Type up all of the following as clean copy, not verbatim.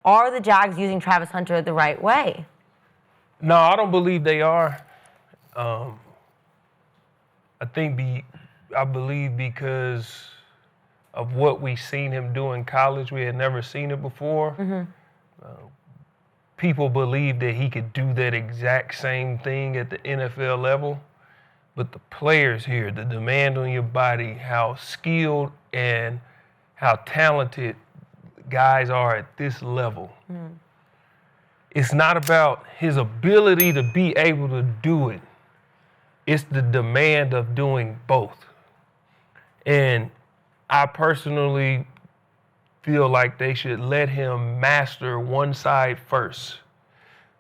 Are the Jags using Travis Hunter the right way? No, I don't believe they are. I believe because of what we've seen him do in college, we had never seen it before. People believe that he could do that exact same thing at the NFL level. But the players here, the demand on your body, how skilled and how talented guys are at this level. It's not about his ability to be able to do it. It's the demand of doing both. And I personally feel like they should let him master one side first.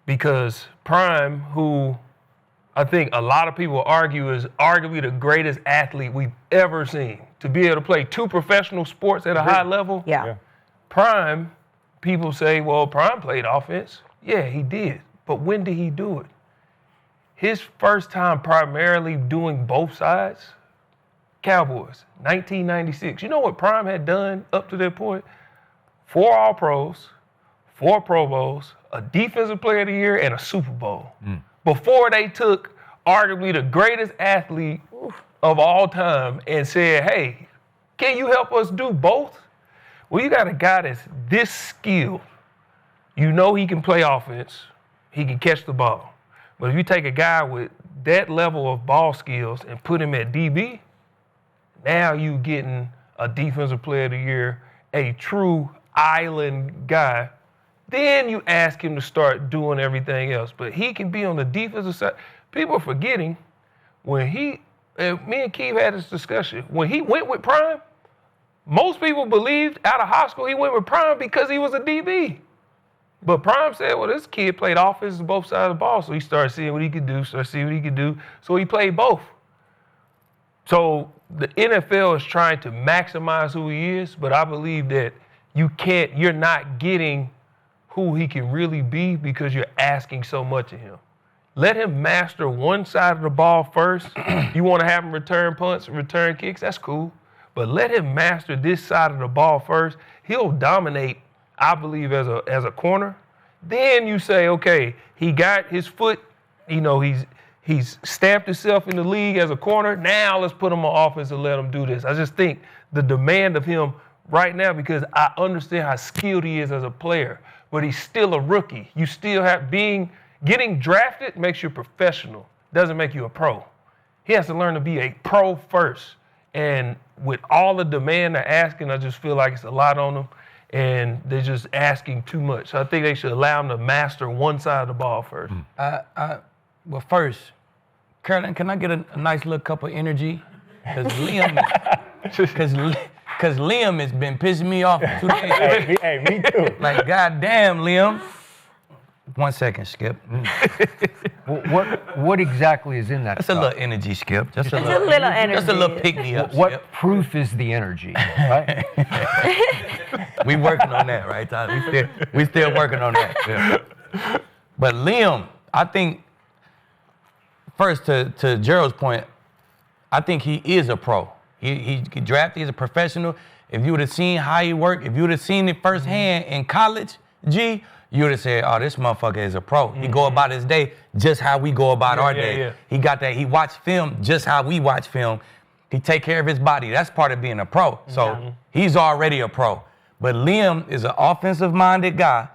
Because Prime, who I think a lot of people argue is arguably the greatest athlete we've ever seen, to be able to play 2 professional sports at a high level. Yeah. Prime, people say, well, Prime played offense. Yeah, he did. But when did he do it? His first time primarily doing both sides, Cowboys, 1996. You know what Prime had done up to that point? 4 All-Pros, 4 Pro Bowls, a Defensive Player of the Year, and a Super Bowl. Before they took arguably the greatest athlete of all time and said, hey, can you help us do both? Well, you got a guy that's this skilled. You know he can play offense. He can catch the ball. But if you take a guy with that level of ball skills and put him at DB, now you getting a Defensive Player of the Year, a true island guy. Then you ask him to start doing everything else. But he can be on the defensive side. People are forgetting when me and Aqib had this discussion, when he went with Prime, most people believed out of high school he went with Prime because he was a DB. But Prime said, well, this kid played offense on both sides of the ball, so he started seeing what he could do, so he played both. So the NFL is trying to maximize who he is, but I believe that you're not getting who he can really be because you're asking so much of him. Let him master one side of the ball first. You want to have him return punts, return kicks, that's cool. But let him master this side of the ball first. He'll dominate, I believe, as a corner. Then you say, okay, he got his foot, he's stamped himself in the league as a corner. Now let's put him on offense and let him do this. I just think the demand of him right now, because I understand how skilled he is as a player, but he's still a rookie. You still have getting drafted makes you a professional, doesn't make you a pro. He has to learn to be a pro first. And with all the demand they're asking, I just feel like it's a lot on them, and they're just asking too much. So I think they should allow him to master one side of the ball first. Well, first, Carolyn, can I get a nice little cup of energy? Because Liam has been pissing me off for 2 days. Hey, me too. Like, goddamn, Liam. 1 second, Skip. What exactly is in that That's stuff? a little energy, Skip. Just a It's a little energy. Just a little pick-me-up, What Skip. proof is the energy, right? We working on that, right, Tyler? We still working on that. Yeah. But Liam, I think, first to Gerald's point, I think he is a pro. He drafted, he's a professional. If you would have seen how he worked, if you would have seen it firsthand in college, G, you would have said, oh, this motherfucker is a pro. He go about his day just how we go about our day. Yeah. He got that. He watched film just how we watch film. He take care of his body. That's part of being a pro. So he's already a pro. But Liam is an offensive-minded guy,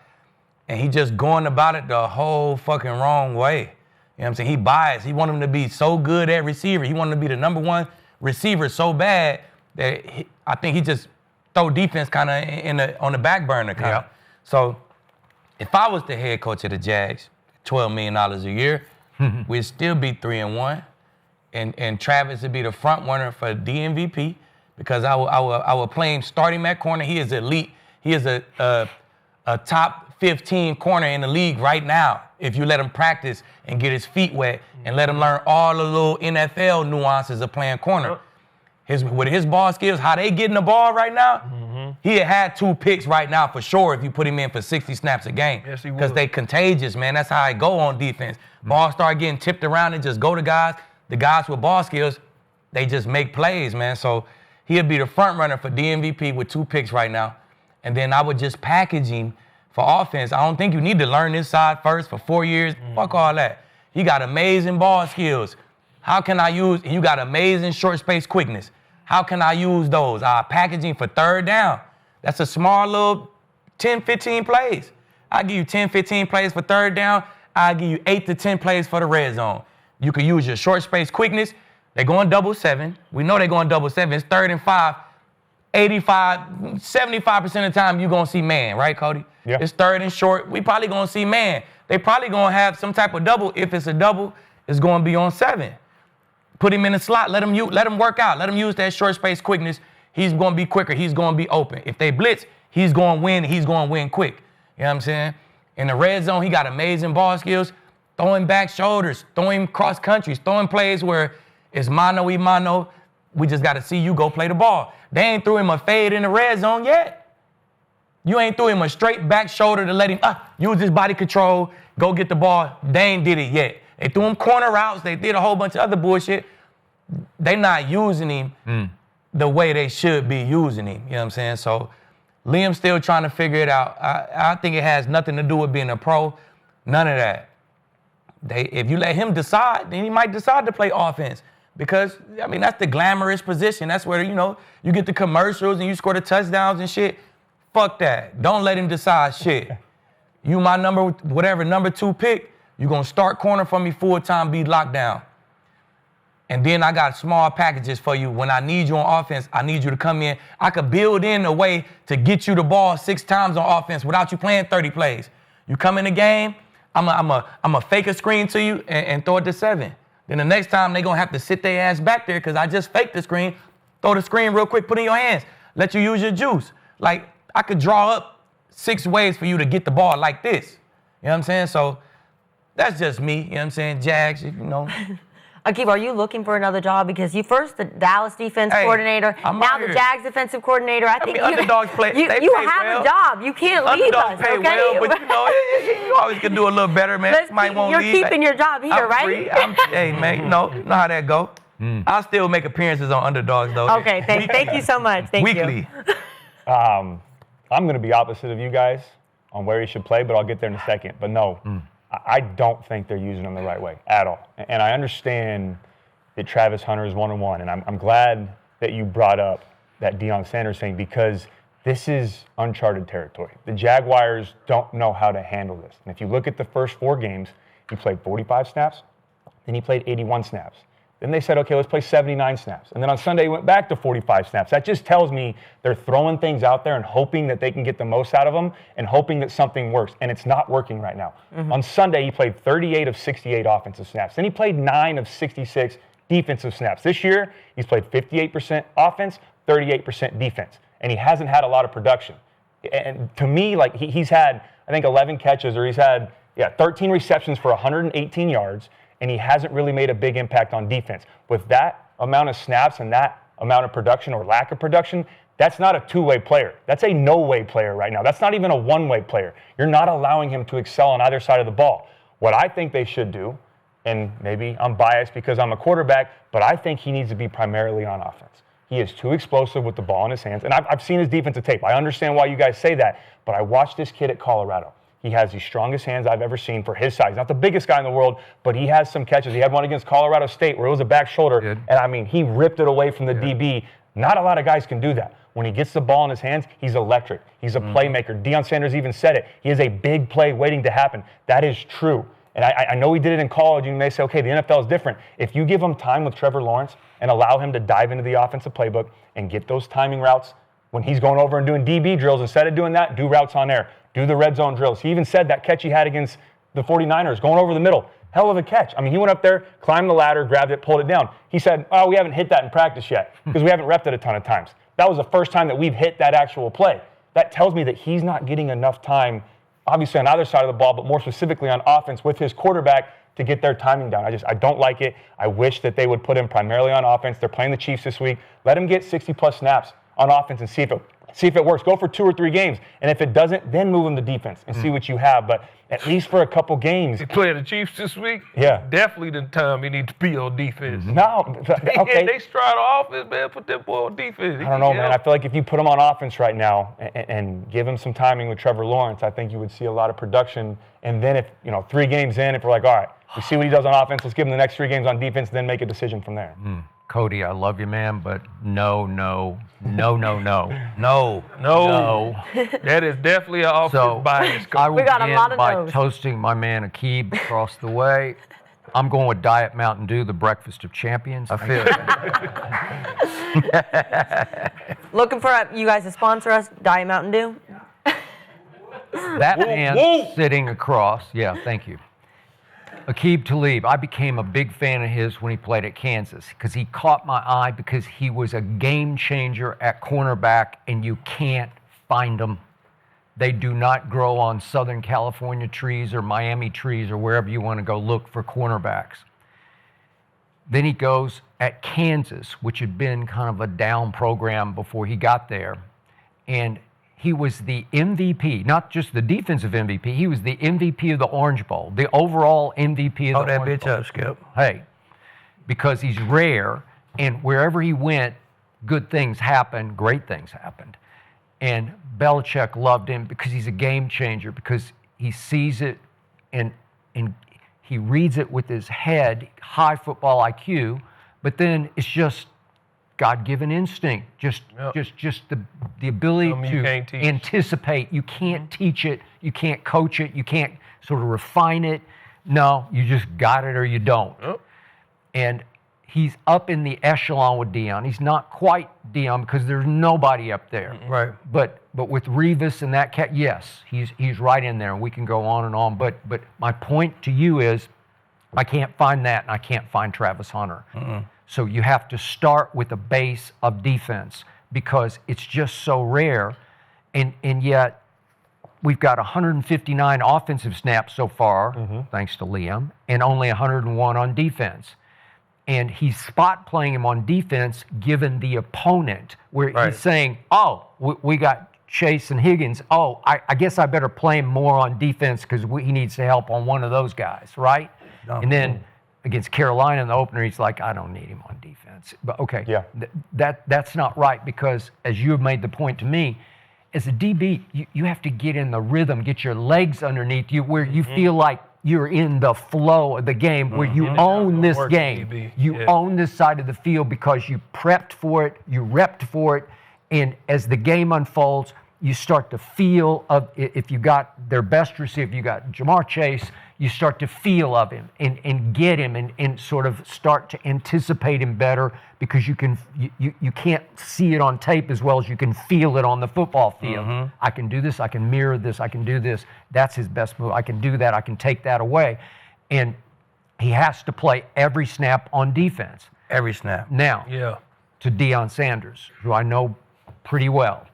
and he just going about it the whole fucking wrong way. You know what I'm saying? He biased. He want him to be so good at receiver. He wanted to be the number 1 receiver so bad that I think he just throw defense kind of on the back burner kind of. So if I was the head coach of the Jags, $12 million a year, we'd still be 3-1, and Travis would be the front runner for the MVP because I will play him starting at corner. He is elite. He is a top 15 corner in the league right now. If you let him practice and get his feet wet and let him learn all the little NFL nuances of playing corner. With his ball skills, how they getting the ball right now, he had 2 picks right now for sure if you put him in for 60 snaps a game. Yes, he would. Because they contagious, man. That's how I go on defense. Ball start getting tipped around and just go to guys. The guys with ball skills, they just make plays, man. So he'll be the front runner for the MVP with 2 picks right now. And then I would just package him for offense, I don't think you need to learn this side first for 4 years. Fuck all that. He got amazing ball skills. How can I use, you got amazing short space quickness. How can I use those? Packaging for third down. That's a small little 10, 15 plays. I give you 10, 15 plays for third down. I give you 8 to 10 plays for the red zone. You can use your short space quickness. They're going double 7. We know they're going double 7. It's 3rd and 5. 75% of the time you're going to see man, right, Cody? Yeah. It's 3rd and short. We probably going to see man. They probably going to have some type of double. If it's a double, it's going to be on 7. Put him in the slot. Let him work out. Let him use that short space quickness. He's going to be quicker. He's going to be open. If they blitz, he's going to win. He's going to win quick. You know what I'm saying? In the red zone, he got amazing ball skills. Throwing back shoulders, throwing cross countries, throwing plays where it's mano-y-mano. We just got to see you go play the ball. They ain't threw him a fade in the red zone yet. You ain't threw him a straight back shoulder to let him use his body control, go get the ball. They ain't did it yet. They threw him corner routes. They did a whole bunch of other bullshit. They not using him the way they should be using him. You know what I'm saying? So Liam's still trying to figure it out. I think it has nothing to do with being a pro. None of that. If you let him decide, then he might decide to play offense. Because, I mean, that's the glamorous position. That's where, you get the commercials and you score the touchdowns and shit. Fuck that. Don't let him decide shit. You my number 2 pick, you're going to start corner for me full time, be locked down. And then I got small packages for you. When I need you on offense, I need you to come in. I could build in a way to get you the ball 6 times on offense without you playing 30 plays. You come in the game, I'm a fake a screen to you and throw it to 7. Then the next time, they're going to have to sit their ass back there because I just faked the screen, throw the screen real quick, put it in your hands, let you use your juice. Like, I could draw up 6 ways for you to get the ball like this. You know what I'm saying? So that's just me. You know what I'm saying? Jags, Aqib, are you looking for another job? Because you first the Dallas defense coordinator, now the Jags defensive coordinator. I think underdogs play. You have a job. You can't leave us, pay okay? well, but you always can do a little better, man. You're keeping your job here, I'm right? Free. Hey, man, you know how that go. I'll still make appearances on underdogs, though. Okay, thank you so much. Thank you. Weekly. I'm going to be opposite of you guys on where he should play, but I'll get there in a second. But no. I don't think they're using him the right way at all. And I understand that Travis Hunter is 1-1, and I'm glad that you brought up that Deion Sanders thing because this is uncharted territory. The Jaguars don't know how to handle this. And if you look at the first 4 games, he played 45 snaps, then he played 81 snaps. Then they said, okay, let's play 79 snaps. And then on Sunday, he went back to 45 snaps. That just tells me they're throwing things out there and hoping that they can get the most out of them and hoping that something works. And it's not working right now. On Sunday, he played 38 of 68 offensive snaps. Then he played 9 of 66 defensive snaps. This year, he's played 58% offense, 38% defense. And he hasn't had a lot of production. And to me, like he's had, I think, 11 catches or he's had 13 receptions for 118 yards. And he hasn't really made a big impact on defense. With that amount of snaps and that amount of production or lack of production, that's not a 2-way player. That's a no-way player right now. That's not even a 1-way player. You're not allowing him to excel on either side of the ball. What I think they should do, and maybe I'm biased because I'm a quarterback, but I think he needs to be primarily on offense. He is too explosive with the ball in his hands. And I've seen his defensive tape. I understand why you guys say that, but I watched this kid at Colorado. He has the strongest hands I've ever seen for his size. Not the biggest guy in the world, but he has some catches. He had one against Colorado State where it was a back shoulder. And I mean, he ripped it away from the DB. Not a lot of guys can do that. When he gets the ball in his hands, he's electric. He's a playmaker. Deion Sanders even said it. He is a big play waiting to happen. That is true. And I know he did it in college, and you may say, okay, the NFL is different. If you give him time with Trevor Lawrence and allow him to dive into the offensive playbook and get those timing routes, when he's going over and doing DB drills, instead of doing that, do routes on air. Do the red zone drills. He even said that catch he had against the 49ers, going over the middle. Hell of a catch. I mean, he went up there, climbed the ladder, grabbed it, pulled it down. He said, oh, we haven't hit that in practice yet because we haven't repped it a ton of times. That was the first time that we've hit that actual play. That tells me that he's not getting enough time, obviously on either side of the ball, but more specifically on offense with his quarterback to get their timing down. I don't like it. I wish that they would put him primarily on offense. They're playing the Chiefs this week. Let him get 60-plus snaps on offense and see if it See if it works. Go for 2 or 3 games. And if it doesn't, then move him to defense and see what you have. But at least for a couple games. He playing the Chiefs this week. Yeah. Definitely the time he needs to be on defense. No. Okay. They stride offense, man. Put that boy on defense. I don't know, man. I feel like if you put him on offense right now and give him some timing with Trevor Lawrence, I think you would see a lot of production. And then if, 3 games in, if we're like, all right, we see what he does on offense, let's give him the next 3 games on defense, then make a decision from there. Cody, I love you, man, but no. No. That is definitely an offense bias. I will We got a begin lot of by those. toasting my man Aqib across the way. I'm going with Diet Mountain Dew, the breakfast of champions. I feel it. Looking for you guys to sponsor us, Diet Mountain Dew. That man sitting across, thank you. Aqib Talib, I became a big fan of his when he played at Kansas because he caught my eye because he was a game changer at cornerback, and you can't find them. They do not grow on Southern California trees or Miami trees or wherever you want to go look for cornerbacks. Then he goes at Kansas, which had been kind of a down program before he got there, and he was the MVP, not just the defensive MVP. He was the MVP of the Orange Bowl, the overall MVP of the that Orange bitch Bowl. up, Skip. Hey, because he's rare, and wherever he went, good things happened, great things happened. And Belichick loved him because he's a game changer, because he sees it and he reads it with his head, high football IQ, but then it's just God-given instinct, just the ability to anticipate. You can't teach it, you can't coach it, you can't sort of refine it. No, you just got it or you don't. Yep. And he's up in the echelon with Deion. He's not quite Deion because there's nobody up there. Right. But with Revis and that cat, yes, he's right in there, and we can go on and on. But my point to you is, I can't find that, and I can't find Travis Hunter. So you have to start with a base of defense because it's just so rare, and yet we've got 159 offensive snaps so far, thanks to Liam, and only 101 on defense. And he's spot playing him on defense given the opponent, where he's saying, oh, we got Chase and Higgins. Oh, I guess I better play him more on defense because he needs to help on one of those guys, right? And then against Carolina in the opener, he's like, I don't need him on defense. But okay, that's not right, because as you have made the point to me, as a DB, you have to get in the rhythm, get your legs underneath you where you feel like you're in the flow of the game, where you own this game. You own this side of the field because you prepped for it, you repped for it, and as the game unfolds, you start to feel of, if you got their best receiver, if you got Jamar Chase, you start to feel of him and get him and sort of start to anticipate him better, because you can't see it on tape as well as you can feel it on the football field. I can do this, I can mirror this, I can do this. That's his best move. I can do that, I can take that away. And he has to play every snap on defense. Every snap. Now, to Deion Sanders, who I know pretty well.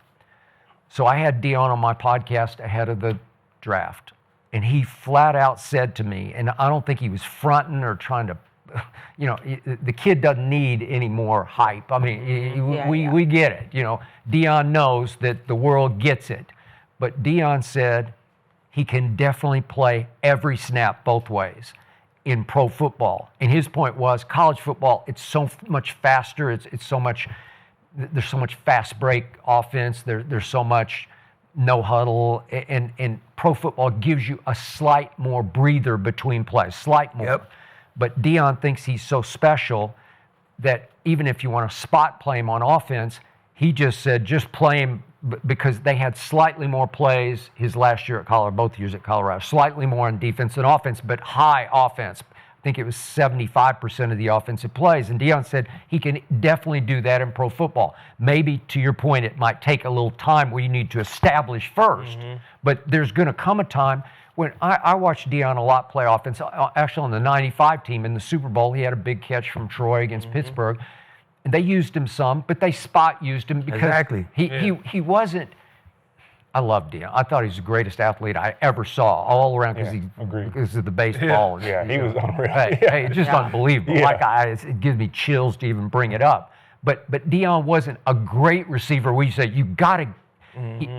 So I had Deion on my podcast ahead of the draft, and he flat out said to me, and I don't think he was fronting or trying to, the kid doesn't need any more hype. I mean, we get it. Deion knows that the world gets it. But Deion said he can definitely play every snap both ways in pro football. And his point was, college football, it's so much faster, it's so much, there's so much fast break offense, there's so much no huddle, and pro football gives you a slight more breather between plays, slight more. But Deion thinks he's so special that even if you want to spot play him on offense, he just said just play him, because they had slightly more plays his last year at Colorado, both years at Colorado, slightly more on defense than offense, but high offense. I think it was 75% of the offensive plays. And Deion said he can definitely do that in pro football. Maybe, to your point, it might take a little time where you need to establish first. But there's going to come a time when I watched Deion a lot play offense. Actually, on the 95 team in the Super Bowl, he had a big catch from Troy against Pittsburgh. And they used him some, but they spot used him because he wasn't. I love Deion. I thought he was the greatest athlete I ever saw, all around, because of the baseball. He was unreal. Hey, it's just unbelievable. It gives me chills to even bring it up. But Deion wasn't a great receiver where you say, you got to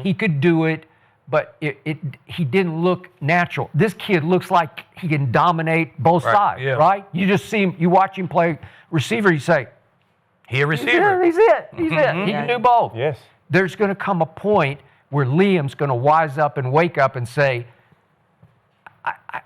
He could do it, but he didn't look natural. This kid looks like he can dominate both sides, right? You just see him, you watch him play receiver, you say, He a receiver. He's it. He can do both. Yes. There's going to come a point where Liam's going to wise up and wake up and say,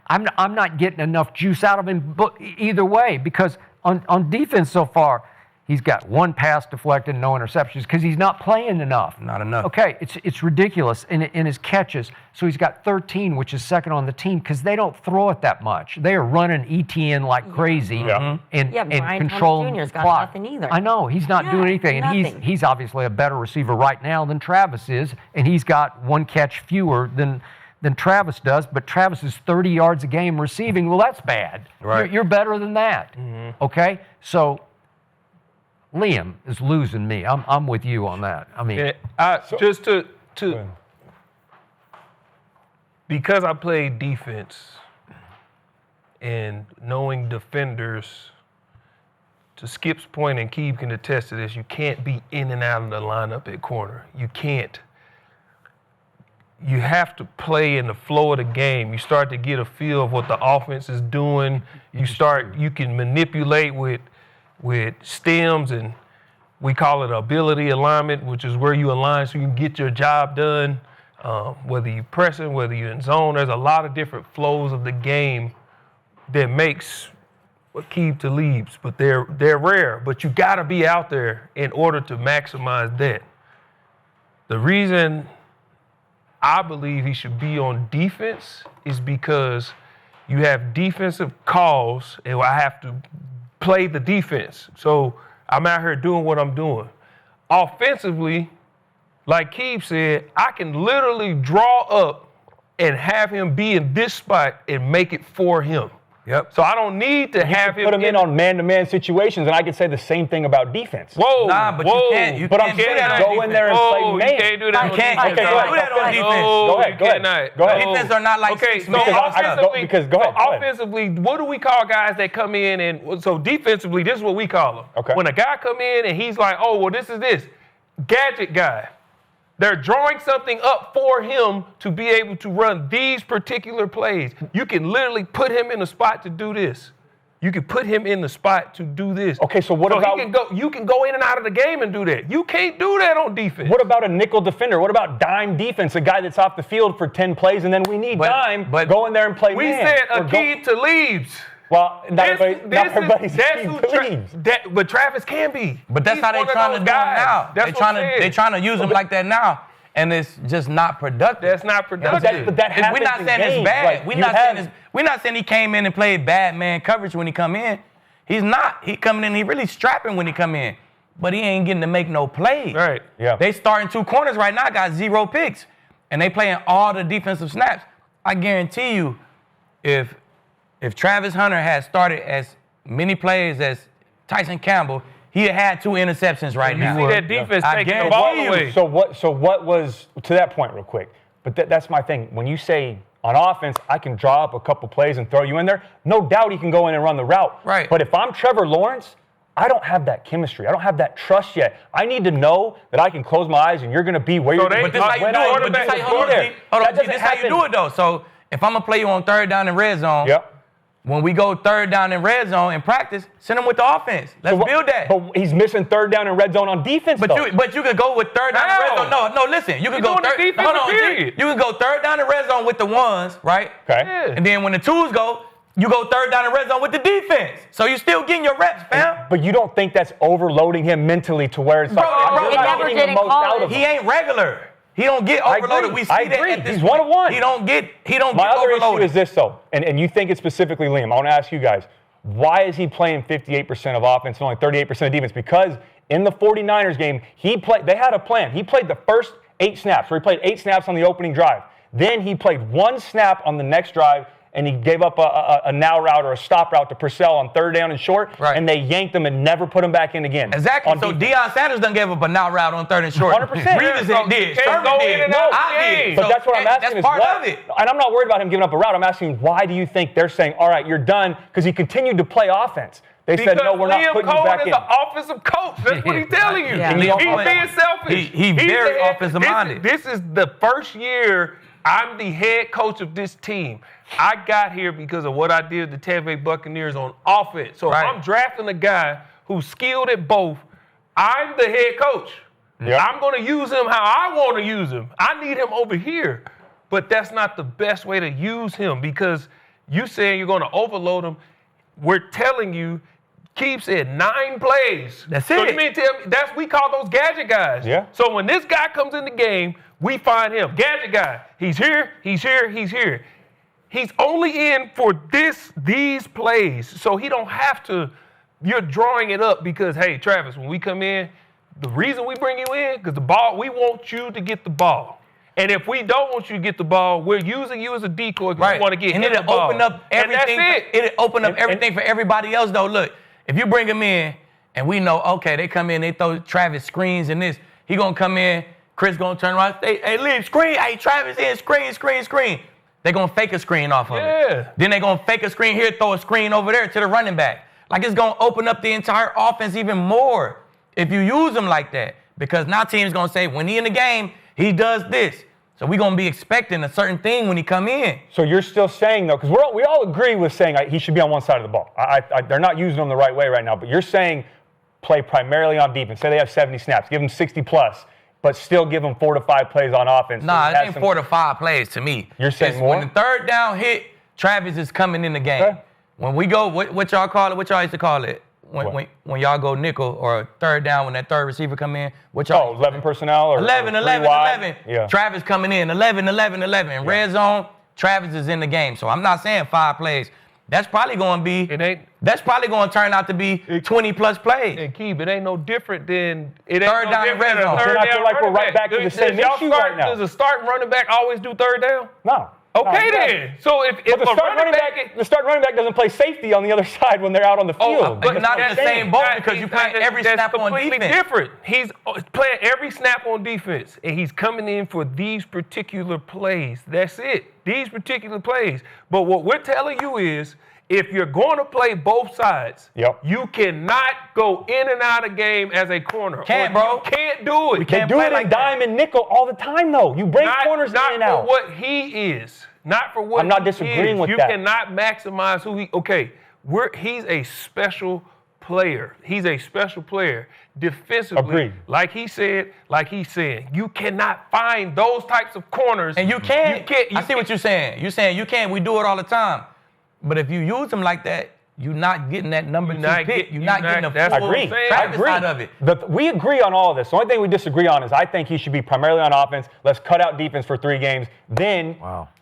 I'm not getting enough juice out of him either way, because on defense so far, he's got 1 pass deflected, no interceptions, because he's not playing enough. Not enough. Okay, it's ridiculous in his catches. So he's got 13, which is second on the team, because they don't throw it that much. They are running ETN like crazy and controlling Thomas Jr.'s got clock. nothing either. I know, he's not doing anything. And nothing. he's obviously a better receiver right now than Travis is, and he's got 1 catch fewer than Travis does, but Travis is 30 yards a game receiving. Well, that's bad. Right. You're better than that. Okay? So Liam is losing me. I'm with you on that. I mean, just to because I played defense and knowing defenders, to Skip's point, and Aqib can attest to this, you can't be in and out of the lineup at corner. You can't. You have to play in the flow of the game. You start to get a feel of what the offense is doing. You can manipulate with stems, and we call it ability alignment, which is where you align so you can get your job done. Whether you're pressing, whether you're in zone, there's a lot of different flows of the game that makes Aqib Talib's, but they're rare. But you got to be out there in order to maximize that. The reason I believe he should be on defense is because you have defensive calls, and I have to play the defense. So I'm out here doing what I'm doing. Offensively, like Aqib said, I can literally draw up and have him be in this spot and make it for him. Yep. So I don't need to have him put him in on man-to-man situations, and I could say the same thing about defense. Whoa, Nah, but you can't. You But can't I'm do saying that on go defense. in there and play You man. can't do that on You can't. defense. You can't do that on defense. Go ahead. Go ahead. Defense are not like okay, 6 so men. offensively, go ahead. offensively, what do we call guys that come in and so defensively, this is what we call them. Okay. When a guy come in and he's like, oh, well, this is this gadget guy. They're drawing something up for him to be able to run these particular plays. You can literally put him in a spot to do this. You can put him in the spot to do this. Okay, so what about... You can go in and out of the game and do that. You can't do that on defense. What about a nickel defender? What about dime defense, a guy that's off the field for 10 plays, and then we need but go in there and play we man? said Aqib Talib's. Well, not everybody's Aqib Talib's. But Travis can be. But that's He's how they're one of trying to those do it guys. now. They're trying to use him like that now, and it's just not productive. That's not productive. But that happens We're not saying in it's games. bad. Like, We're not saying he came in and played bad man coverage when he come in. He's not. He coming in, he really strapping when he come in. But he ain't getting to make no plays. Right. Yeah. They starting 2 corners right now, got 0 picks. And they playing all the defensive snaps. I guarantee you, if Travis Hunter had started as many plays as Tyson Campbell, he had 2 interceptions right now. You see that defense I taking the guarantee ball you. away. So what was, to that point real quick, but that's my thing. When you say on offense, I can draw up a couple plays and throw you in there, no doubt he can go in and run the route. Right. But if I'm Trevor Lawrence, I don't have that chemistry. I don't have that trust yet. I need to know that I can close my eyes and you're going to be where you're going to But this how you do it. But this how you do it, though. So if I'm going to play you on 3rd down and red zone, when we go 3rd down and red zone in practice, send him with the offense. Let's build that. But he's missing 3rd down and red zone on defense, But you could go with 3rd down and red zone. No, listen. You could go third. Hold on, G. You could go 3rd down and red zone with the ones, right? Okay. Yeah. And then when the 2s go, you go 3rd down and red zone with the defense. So you still getting your reps, fam. But you don't think that's overloading him mentally to where it's like, bro, I'm not getting the most out of him. He ain't regular. He don't get overloaded. We see I that agree. at this He's point. 1-1. He don't get My other overloaded. issue is this, though, and you think it's specifically Liam. I want to ask you guys, why is he playing 58% of offense and only 38% of defense? Because in the 49ers game, they had a plan. He played the first 8 snaps, where he played 8 snaps on the opening drive. Then he played 1 snap on the next drive, and he gave up a now route or a stop route to Purcell on 3rd down and short, and they yanked him and never put him back in again. Exactly. So Deion Sanders done gave up a now route on 3rd and short. 100%. Reeves did. Sherman did. I did. But that's what I'm asking. That's is part what, of it. And I'm not worried about him giving up a route. I'm asking, why do you think they're saying, all right, you're done, because he continued to play offense? They said, no, we're not Liam putting you Cohen back is in. an offensive coach. That's what he's telling you. Yeah. He's being selfish. He's very offensive-minded. This is the first year I'm the head coach of this team. I got here because of what I did with the Tampa Bay Buccaneers on offense. So if I'm drafting a guy who's skilled at both, I'm the head coach. Yep. I'm going to use him how I want to use him. I need him over here. But that's not the best way to use him because you saying you're going to overload him. We're telling you, Keith said 9 plays. That's So it. you mean tell me we call those gadget guys. Yeah. So when this guy comes in the game, we find him. Gadget guy. He's here, he's here, he's here. He's only in for these plays. So he don't have to, you're drawing it up because, hey, Travis, when we come in, the reason we bring you in, because the ball, we want you to get the ball. And if we don't want you to get the ball, we're using you as a decoy because we want to get him the ball. Open up everything. And that's it. It'll open up everything for everybody else, though. Look, if you bring him in and we know, okay, they come in, they throw Travis screens and this, he going to come in, Chris going to turn around, hey, leave, screen, hey, Travis in, screen. They going to fake a screen off of it. Then they going to fake a screen here, throw a screen over there to the running back. Like it's going to open up the entire offense even more if you use him like that. Because now teams going to say, when he in the game, he does this. So we're going to be expecting a certain thing when he come in. So you're still saying, though, because we all agree with saying he should be on one side of the ball. They're not using him the right way right now, but you're saying play primarily on defense. Say they have 70 snaps, give them 60 plus, but still give them 4 to 5 plays on offense. Nah, it ain't 4 to 5 plays to me. You're saying more? When the third down hit, Travis is coming in the game. Okay. When we go, what y'all call it? What y'all used to call it? When y'all go nickel or third down, when that third receiver come in, what y'all? 11 personnel or 11. Yeah. Travis coming in, 11. Red zone, Travis is in the game. So I'm not saying 5 plays. That's probably going to be. That's probably going to turn out to be 20 plus plays. And Keith, it ain't no different than third down and red zone. I feel like we're right back to the same issue right now. Does a starting running back always do third down? No. Okay, then. So if the starting running back doesn't play safety on the other side when they're out on the field. But not in the same boat because you're playing every snap on defense. That's completely different. He's playing every snap on defense, and he's coming in for these particular plays. That's it. These particular plays. But what we're telling you is, if you're going to play both sides, you cannot go in and out of game as a corner. Bro. You can't do it. You can't do it in dime and nickel all the time, though. You bring corners in and out. Not for what he is. Not for what I'm not disagreeing with you that. You cannot maximize who he. Okay, he's a special player. He's a special player defensively. Agreed. Like he's saying, you cannot find those types of corners. And you can't. I see what you're saying. You're saying you can't. We do it all the time. But if you use them like that, you're not getting that number 2 pick. You're not getting a full Travis out of it. We agree on all of this. The only thing we disagree on is I think he should be primarily on offense. Let's cut out defense for 3 games. Then,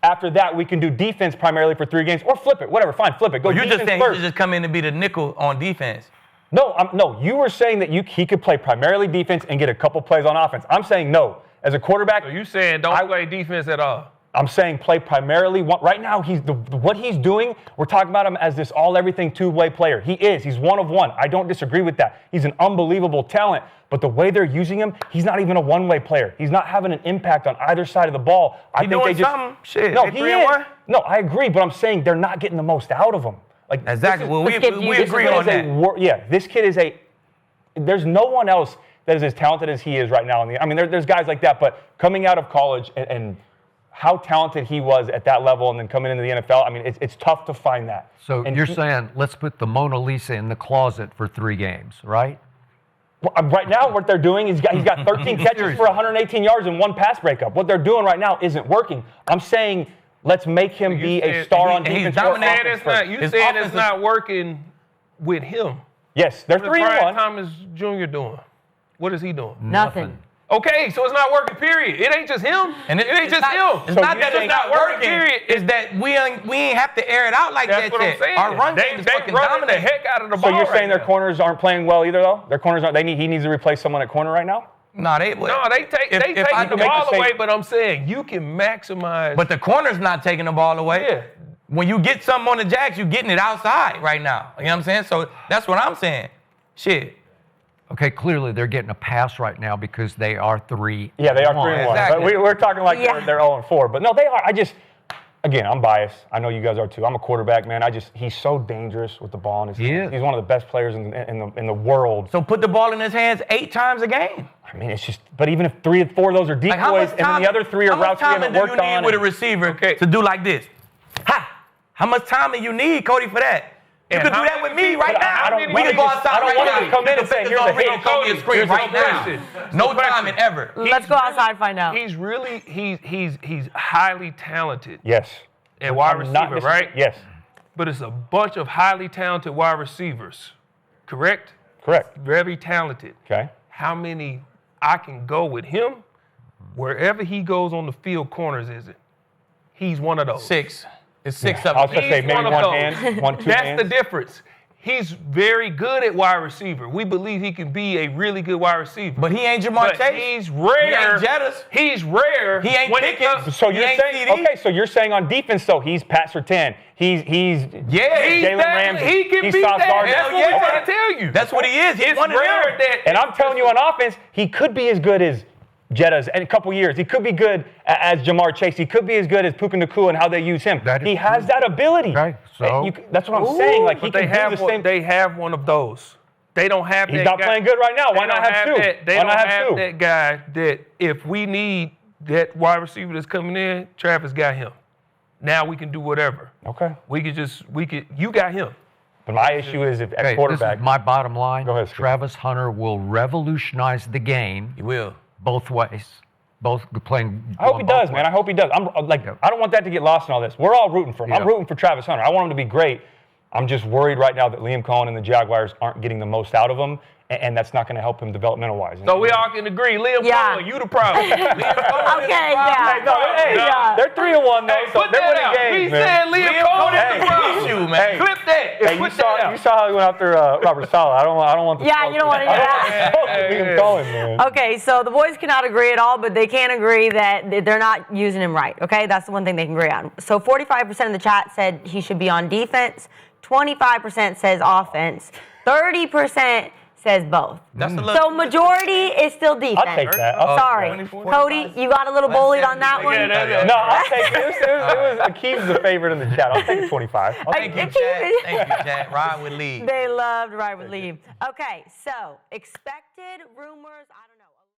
after that, we can do defense primarily for 3 games. Or flip it. Whatever. Fine, flip it. Go defense You're just saying first. he should just come in and be the nickel on defense. No, you were saying that he could play primarily defense and get a couple plays on offense. I'm saying no. As a quarterback. So you saying don't play defense at all? I'm saying play primarily. Right now, what he's doing, we're talking about him as this all-everything two-way player. He is. He's one of one. I don't disagree with that. He's an unbelievable talent. But the way they're using him, he's not even a one-way player. He's not having an impact on either side of the ball. He's doing something. Shit. No, he is. No, I agree. But I'm saying they're not getting the most out of him. Like exactly. Well, we agree on that. This kid is there's no one else that is as talented as he is right now. There's guys like that. But coming out of college and how talented he was at that level and then coming into the NFL, it's tough to find that. So you're saying let's put the Mona Lisa in the closet for 3 games, right? Well, right now, what they're doing is he's got 13 catches for 118 yards and 1 pass breakup. What they're doing right now isn't working. I'm saying let's make him be a star on defense. You saying it's not working with him. Yes, they're 3-1. Brian Thomas Jr. doing? What is he doing? Nothing. Okay, so it's not working, period. It ain't just him. And it ain't just him. It's not that it's not working, period. It's that we ain't have to air it out like that. That's what I'm saying. Our run game is fucking dominant. The heck out of the ball. So you're saying their corners aren't playing well either, though? Their corners aren't. He needs to replace someone at corner right now? No, they take the ball away, but I'm saying you can maximize. But the corner's not taking the ball away. Yeah. When you get something on the Jags, you're getting it outside right now. You know what I'm saying? So that's what I'm saying. Shit. Okay, clearly they're getting a pass right now because they are 3-1. Yeah, they are 3-1. Exactly. But we're talking like they're 0-4. But no, they are. again, I'm biased. I know you guys are too. I'm a quarterback, man. He's so dangerous with the ball in his hands. He's one of the best players in the world. So put the ball in his hands 8 times a game. I mean, it's just. But even if 3 or 4 of those are decoys, and then the other 3 are routes we haven't worked on. How much time do you need with a receiver to do like this? Ha! How much time do you need, Cody, for that? You can do that with me right now. We can go outside right now. I don't want to come in and say, here's a hit. Cody screen right now. No timing ever. Let's go outside and find out. He's really he's highly talented. Yes. At wide receiver, right? Yes. But it's a bunch of highly talented wide receivers. Correct? Correct. Very talented. Okay. How many I can go with him? Wherever he goes on the field, corners is it? He's one of those. 6. It's 6 of them. I was going to say maybe one hand, 1, 2 That's hands. the difference. He's very good at wide receiver. We believe he can be a really good wide receiver. But he ain't Jamar But Chase. he's rare. He ain't Jettas. He's rare. He ain't when it Pickens. comes- So you're He ain't saying, CD. okay, so you're saying on defense, though, he's Pat Surtain. He's Yeah. Jalen Ramsey. He can he's be Sauce that. Gardner. That's what yeah. we're trying to tell you. That's what he is. He's It's one of rare them. that. And I'm telling you on offense, he could be as good as Jettas in a couple years. He could be good as Jamar Chase. He could be as good as Puka Nacua and how they use him. That He is has true. that ability. Okay, so- That's what I'm saying. Like, he But can they have do the one, same. they have one of those. They don't have He's that not guy. playing good right now. Why They not don't have 2? That. They Why don't not have have 2? that guy that if we need that wide receiver that's coming in, Travis got him. Now we can do whatever. Okay. You got him. But my issue is if at Okay, quarterback. this is my bottom line. Go ahead, Skip. Travis Hunter will revolutionize the game He will. both ways. Both playing. I hope he does, man. I hope he does. I don't want that to get lost in all this. We're all rooting for him. I'm Yeah. rooting for Travis Hunter. I want him to be great. I'm just worried right now that Liam Cohen and the Jaguars aren't getting the most out of him, and that's not going to help him developmental-wise. So we all can agree. Liam Yeah. Cohen, you the problem. Okay, yeah. No, hey, Yeah. they're 3-1 though, Hey, so put they're that winning out. games, He man. said Liam Cohen is the problem. You, man. Hey. Clip that. and Hey, put that out. you saw how he went after Robert Saleh. I don't want the Yeah, smoke you don't with- wanna hear I don't want that. the smoke with Liam Cohen, man. Okay, so the boys cannot agree at all, but they can agree that they're not using him right, okay? That's the one thing they can agree on. So 45% of the chat said he should be on defense, 25% says offense, 30% says both. That's a So majority is still defense. I'll take that. Sorry. Cody, you got a little bullied on that one? No, I'll take it. It was Aqib's the favorite in the chat. I'll take it 25. Thank you, Chad. Thank you, Chad. Ride with Lee. They loved Right with Lee. Okay, so expected rumors, I don't know.